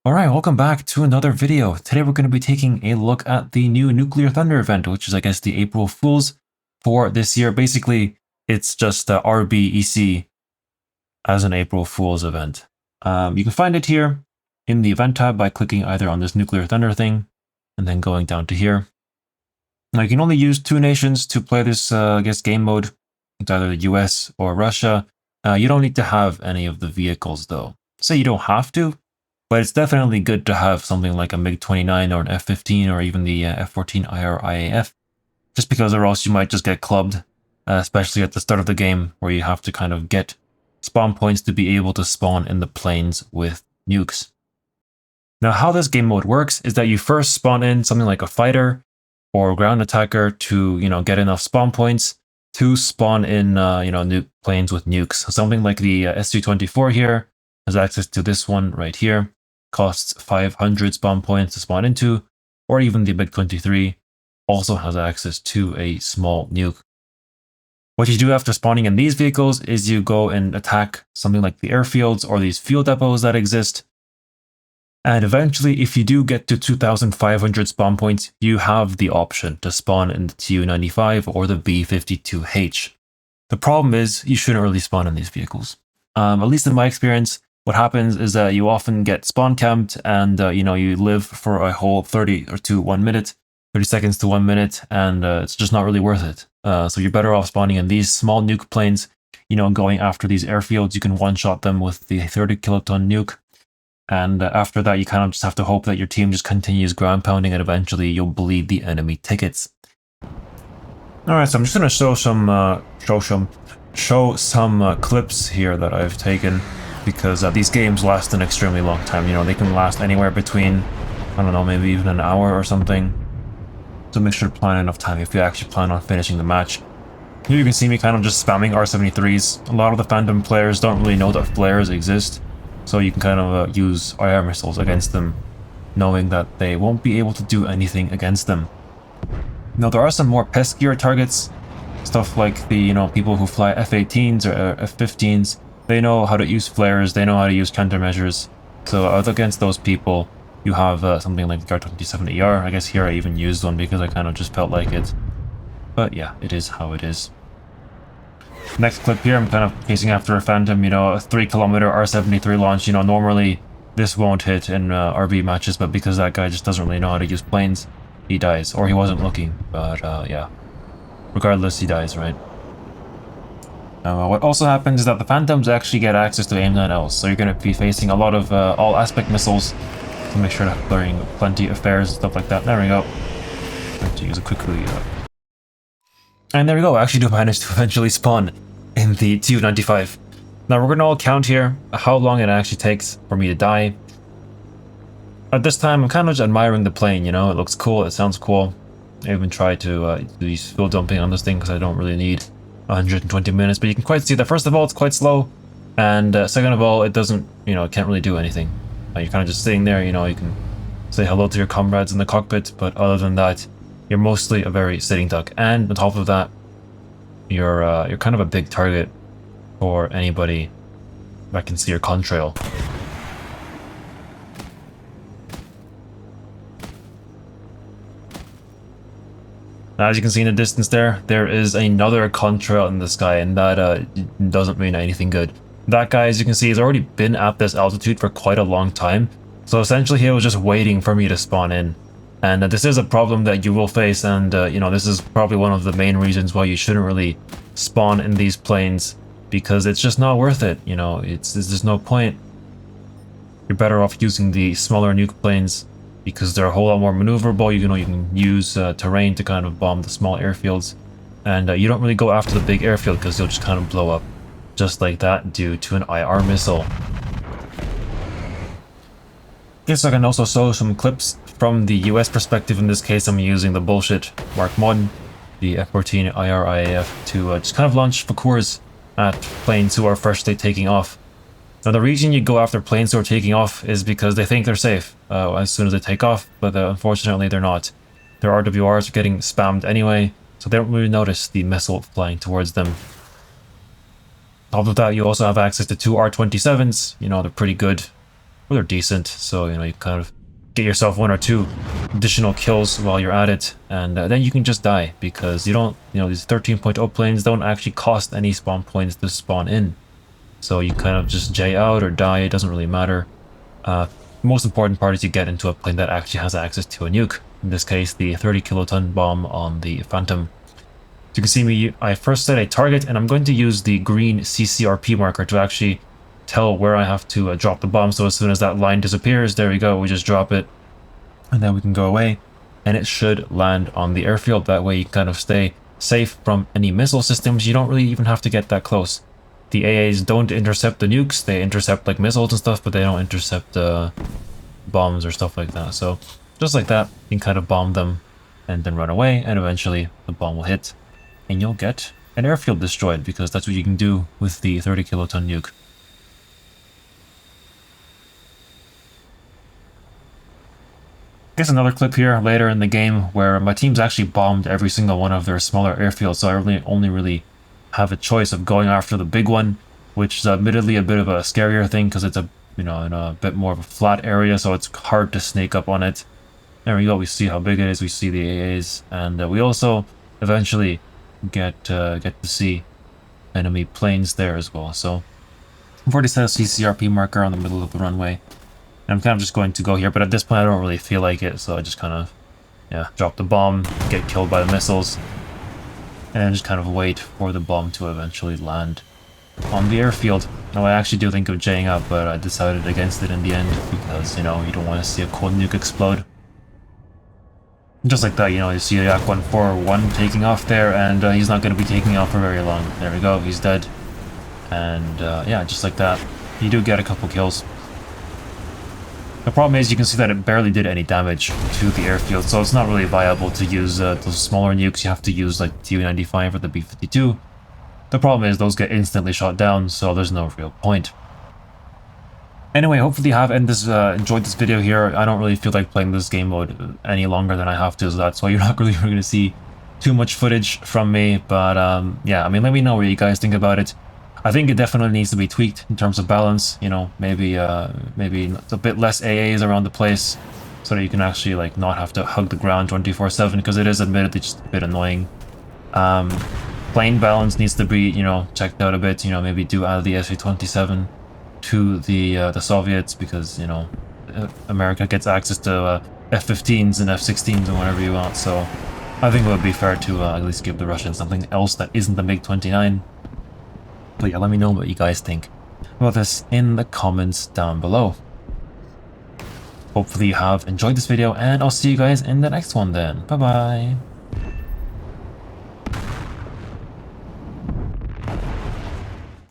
Alright, welcome back to another video. Today we're going to be taking a look at the new Nuclear Thunder event, which is I guess the April Fools for this year. Basically, it's just RBEC as an April Fools event. You can find it here in the event tab by clicking either on this Nuclear Thunder thing and then going down to here. Now you can only use 2 nations to play this, I guess, game mode. It's either the US or Russia. You don't need to have any of the vehicles though. Say you don't have to, but it's definitely good to have something like a MiG-29 or an F-15 or even the F-14 IRIAF, just because or else you might just get clubbed, especially at the start of the game where you have to kind of get spawn points to be able to spawn in the planes with nukes. Now how this game mode works is that you first spawn in something like a fighter or ground attacker to, get enough spawn points to spawn in, nuke planes with nukes. Something like the Su-24 here has access to this one right here. Costs 500 spawn points to spawn into, or even the MiG-23 also has access to a small nuke. What you do after spawning in these vehicles is you go and attack something like the airfields or these fuel depots that exist. And eventually, if you do get to 2,500 spawn points, you have the option to spawn in the Tu-95 or the B-52H. The problem is, you shouldn't really spawn in these vehicles. At least in my experience, what happens is that you often get spawn camped and, you live for a whole 30 seconds to 1 minute, and it's just not really worth it. So you're better off spawning in these small nuke planes, going after these airfields. You can one-shot them with the 30 kiloton nuke. And after that, you kind of just have to hope that your team just continues ground pounding and eventually you'll bleed the enemy tickets. Alright, so I'm just going to show some clips here that I've taken, because these games last an extremely long time. They can last anywhere between, I don't know, maybe even an hour or something. So make sure to plan enough time if you actually plan on finishing the match. Here you can see me kind of just spamming R-73s. A lot of the Phantom players don't really know that flares exist, so you can kind of use IR missiles against them, knowing that they won't be able to do anything against them. Now there are some more peskier targets, stuff like the people who fly F-18s or F-15s. They know how to use flares, they know how to use countermeasures. So against those people, you have something like the R-27ER. I guess here I even used one because I kind of just felt like it. But yeah, it is how it is. Next clip here, I'm kind of chasing after a Phantom, a 3 kilometer R-73 launch. Normally this won't hit in RB matches, but because that guy just doesn't really know how to use planes, he dies. Or he wasn't looking, but yeah. Regardless, he dies, right? What also happens is that the Phantoms actually get access to AIM-9Ls, so you're going to be facing a lot of all-aspect missiles, so make sure to bring plenty of flares and stuff like that. There we go. I have to use it quickly. And there we go, I actually do manage to eventually spawn in the Tu-95. Now we're going to all count here how long it actually takes for me to die. At this time, I'm kind of just admiring the plane, it looks cool, it sounds cool. I even tried to do these fuel dumping on this thing because I don't really need 120 minutes, but you can quite see that first of all it's quite slow, and second of all it doesn't, it can't really do anything. You're kind of just sitting there, you can say hello to your comrades in the cockpit, but other than that, you're mostly a very sitting duck. And on top of that, you're kind of a big target for anybody that can see your contrail. Now, as you can see in the distance there is another contrail in the sky, and that doesn't mean anything good. That guy, as you can see, has already been at this altitude for quite a long time, so essentially he was just waiting for me to spawn in. And this is a problem that you will face, and this is probably one of the main reasons why you shouldn't really spawn in these planes, because it's just not worth it. There's no point. You're better off using the smaller nuke planes, because they're a whole lot more maneuverable. You can use terrain to kind of bomb the small airfields, and you don't really go after the big airfield because you'll just kind of blow up just like that due to an IR missile. Guess I can also show some clips from the US perspective. In this case, I'm using the bullshit Mark 1, the F-14 IRIAF, to just kind of launch Fakurs at planes who are freshly taking off. Now, the reason you go after planes who are taking off is because they think they're safe as soon as they take off, but unfortunately they're not. Their RWRs are getting spammed anyway, so they don't really notice the missile flying towards them. On top of that, you also have access to 2 R-27s. They're pretty good Well, they're decent, so you know you kind of get yourself 1 or 2 additional kills while you're at it, and then you can just die because you don't, you know, these 13.0 planes don't actually cost any spawn points to spawn in. So you kind of just J out or die, it doesn't really matter. The most important part is you get into a plane that actually has access to a nuke. In this case, the 30 kiloton bomb on the Phantom. So you can see me, I first set a target, and I'm going to use the green CCRP marker to actually tell where I have to drop the bomb. So as soon as that line disappears, there we go, we just drop it, and then we can go away, and it should land on the airfield. That way you kind of stay safe from any missile systems. You don't really even have to get that close. The AAs don't intercept the nukes, they intercept like missiles and stuff, but they don't intercept bombs or stuff like that. So just like that, you can kind of bomb them and then run away, and eventually the bomb will hit and you'll get an airfield destroyed, because that's what you can do with the 30 kiloton nuke. I guess another clip here later in the game where my team's actually bombed every single one of their smaller airfields, so I only really have a choice of going after the big one, which is admittedly a bit of a scarier thing because it's a, you know, in a bit more of a flat area, so it's hard to snake up on it. There we go, we see how big it is, we see the AAs, and we also eventually get to see enemy planes there as well. So I've already set a CCRP marker on the middle of the runway, and I'm kind of just going to go here, but at this point I don't really feel like it, so I just kind of, yeah, drop the bomb, get killed by the missiles, and then just kind of wait for the bomb to eventually land on the airfield. Now I actually do think of J'ing up, but I decided against it in the end because, you know, you don't want to see a cold nuke explode. Just like that, you know, you see Yak 141 taking off there, and he's not going to be taking off for very long. There we go, he's dead. And yeah, just like that, you do get a couple kills. The problem is you can see that it barely did any damage to the airfield, so it's not really viable to use those smaller nukes. You have to use like Tu-95 or the B-52. The problem is those get instantly shot down, so there's no real point. Anyway, hopefully you have enjoyed this video here. I don't really feel like playing this game mode any longer than I have to, so that's why you're not really going to see too much footage from me. But yeah, I mean, let me know what you guys think about it. I think it definitely needs to be tweaked in terms of balance. You know, maybe maybe a bit less AAs around the place, so that you can actually like not have to hug the ground 24/7, because it is admittedly just a bit annoying. Plane balance needs to be, you know, checked out a bit. You know, maybe do add the SA-27 to the Soviets, because, you know, America gets access to F-15s and F-16s and whatever you want. So I think it would be fair to at least give the Russians something else that isn't the MiG-29. But yeah, let me know what you guys think about this in the comments down below. Hopefully you have enjoyed this video, and I'll see you guys in the next one then. Bye bye.